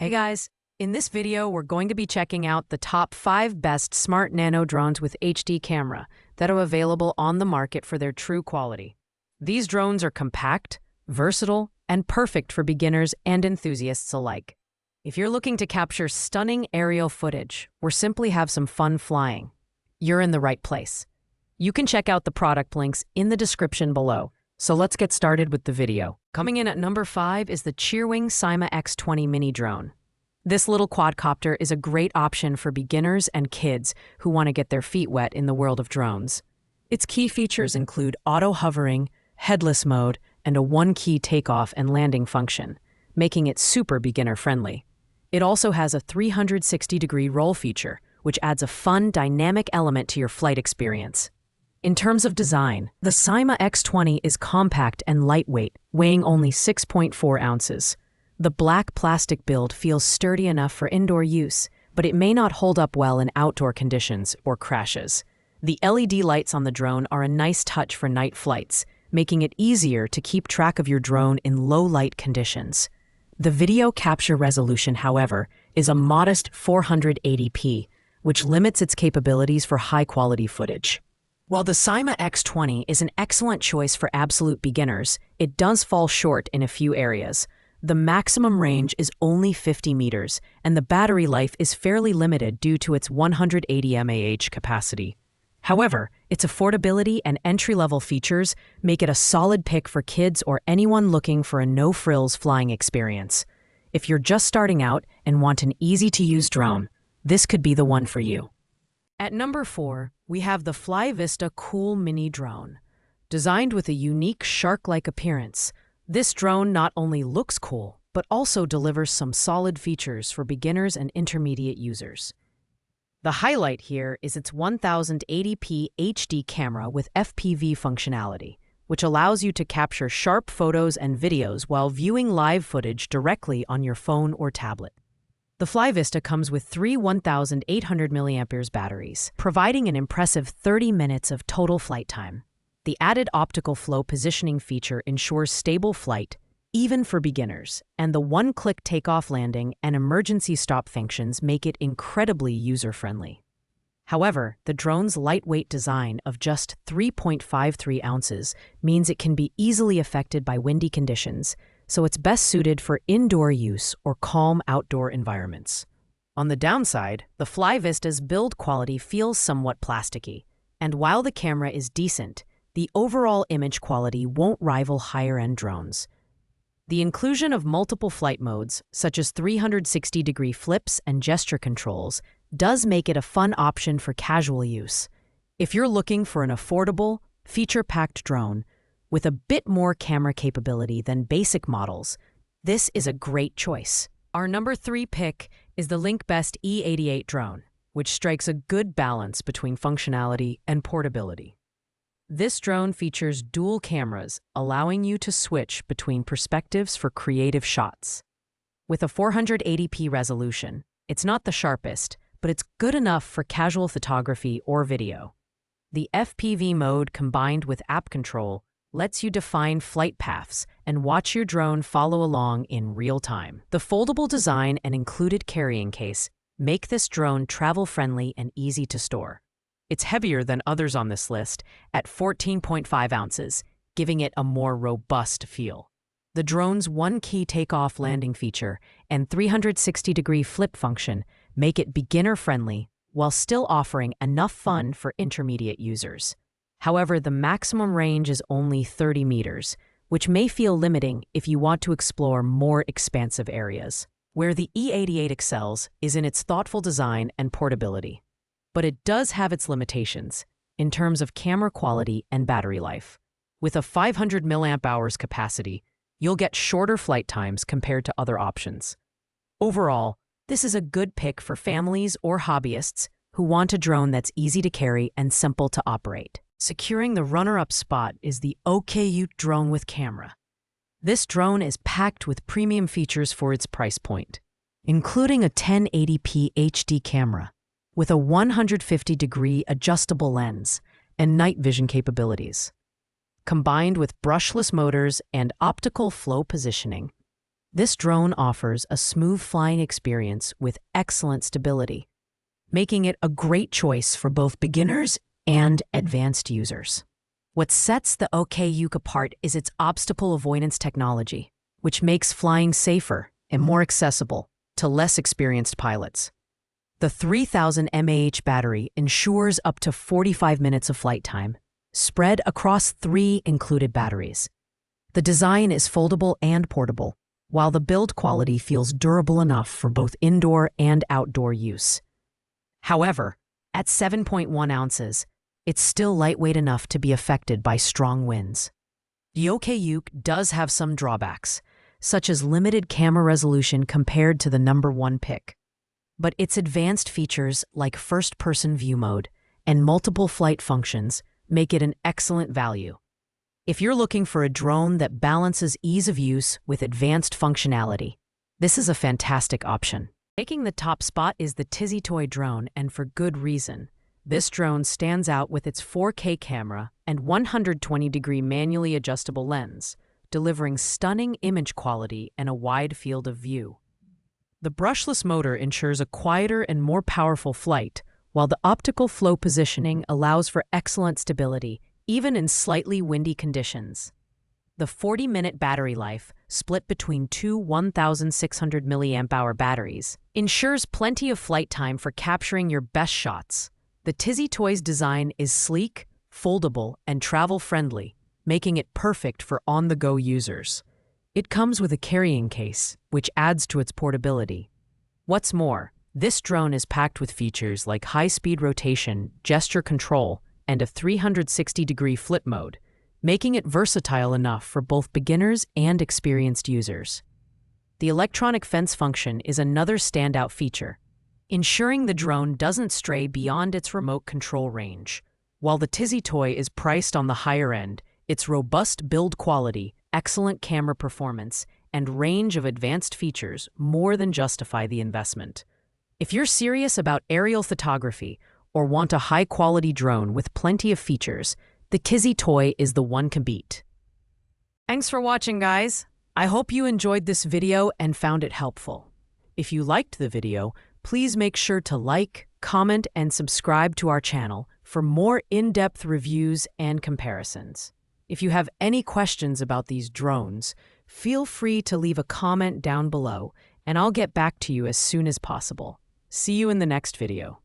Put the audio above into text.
Hey guys, in this video we're going to be checking out the top 5 best smart nano drones with HD camera that are available on the market for their true quality. These drones are compact, versatile, and perfect for beginners and enthusiasts alike. If you're looking to capture stunning aerial footage or simply have some fun flying, you're in the right place. You can check out the product links in the description below. So let's get started with the video. Coming in at number 5 is the Cheerwing Syma X20 mini drone. This little quadcopter is a great option for beginners and kids who want to get their feet wet in the world of drones. Its key features include auto hovering, headless mode, and a one-key takeoff and landing function, making it super beginner-friendly. It also has a 360-degree roll feature, which adds a fun, dynamic element to your flight experience. In terms of design, the Syma X20 is compact and lightweight, weighing only 6.4 ounces. The black plastic build feels sturdy enough for indoor use, but it may not hold up well in outdoor conditions or crashes. The LED lights on the drone are a nice touch for night flights, making it easier to keep track of your drone in low-light conditions. The video capture resolution, however, is a modest 480p, which limits its capabilities for high-quality footage. While the Syma X20 is an excellent choice for absolute beginners, it does fall short in a few areas. The maximum range is only 50 meters, and the battery life is fairly limited due to its 180 mAh capacity. However, its affordability and entry-level features make it a solid pick for kids or anyone looking for a no-frills flying experience. If you're just starting out and want an easy-to-use drone, this could be the one for you. At number 4, we have the FlyVista Cool Mini Drone. Designed with a unique shark-like appearance, this drone not only looks cool, but also delivers some solid features for beginners and intermediate users. The highlight here is its 1080p HD camera with FPV functionality, which allows you to capture sharp photos and videos while viewing live footage directly on your phone or tablet. The FlyVista comes with 3 1800 mAh batteries, providing an impressive 30 minutes of total flight time. The added optical flow positioning feature ensures stable flight, even for beginners, and the one-click takeoff landing and emergency stop functions make it incredibly user-friendly. However, the drone's lightweight design of just 3.53 ounces means it can be easily affected by windy conditions, so it's best suited for indoor use or calm outdoor environments. On the downside, the FlyVista's build quality feels somewhat plasticky, and while the camera is decent, the overall image quality won't rival higher-end drones. The inclusion of multiple flight modes, such as 360-degree flips and gesture controls, does make it a fun option for casual use. If you're looking for an affordable, feature-packed drone with a bit more camera capability than basic models, this is a great choice. Our number 3 pick is the LinkBest E88 drone, which strikes a good balance between functionality and portability. This drone features dual cameras, allowing you to switch between perspectives for creative shots. With a 480p resolution, it's not the sharpest, but it's good enough for casual photography or video. The FPV mode combined with app control lets you define flight paths and watch your drone follow along in real time. The foldable design and included carrying case make this drone travel-friendly and easy to store. It's heavier than others on this list at 14.5 ounces, giving it a more robust feel. The drone's one-key takeoff landing feature and 360-degree flip function make it beginner-friendly while still offering enough fun for intermediate users. However, the maximum range is only 30 meters, which may feel limiting if you want to explore more expansive areas. Where the E88 excels is in its thoughtful design and portability. But it does have its limitations in terms of camera quality and battery life. With a 500 mAh capacity, you'll get shorter flight times compared to other options. Overall, this is a good pick for families or hobbyists who want a drone that's easy to carry and simple to operate. Securing the runner-up spot is the OKU drone with camera. This drone is packed with premium features for its price point, including a 1080p HD camera with a 150-degree adjustable lens and night vision capabilities. Combined with brushless motors and optical flow positioning, This drone offers a smooth flying experience with excellent stability, making it a great choice for both beginners and advanced users. What sets the OKUK apart is its obstacle avoidance technology, which makes flying safer and more accessible to less experienced pilots. The 3000 mAh battery ensures up to 45 minutes of flight time, spread across 3 included batteries. The design is foldable and portable, while the build quality feels durable enough for both indoor and outdoor use. However, at 7.1 ounces, it's still lightweight enough to be affected by strong winds. The OKUK does have some drawbacks, such as limited camera resolution compared to the #1 pick. But its advanced features like first-person view mode and multiple flight functions make it an excellent value. If you're looking for a drone that balances ease of use with advanced functionality, this is a fantastic option. Taking the top spot is the TiziToy drone, and for good reason. This drone stands out with its 4K camera and 120-degree manually adjustable lens, delivering stunning image quality and a wide field of view. The brushless motor ensures a quieter and more powerful flight, while the optical flow positioning allows for excellent stability, even in slightly windy conditions. The 40-minute battery life, split between two 1,600 mAh batteries, ensures plenty of flight time for capturing your best shots. The TiziToy's design is sleek, foldable, and travel-friendly, making it perfect for on-the-go users. It comes with a carrying case, which adds to its portability. What's more, this drone is packed with features like high-speed rotation, gesture control, and a 360-degree flip mode, making it versatile enough for both beginners and experienced users. The electronic fence function is another standout feature, ensuring the drone doesn't stray beyond its remote control range. While the TiziToy is priced on the higher end, its robust build quality, excellent camera performance, and range of advanced features more than justify the investment. If you're serious about aerial photography or want a high-quality drone with plenty of features, the TiziToy is the one to beat. Thanks for watching, guys. I hope you enjoyed this video and found it helpful. If you liked the video, please make sure to like, comment, and subscribe to our channel for more in-depth reviews and comparisons. If you have any questions about these drones, feel free to leave a comment down below, and I'll get back to you as soon as possible. See you in the next video.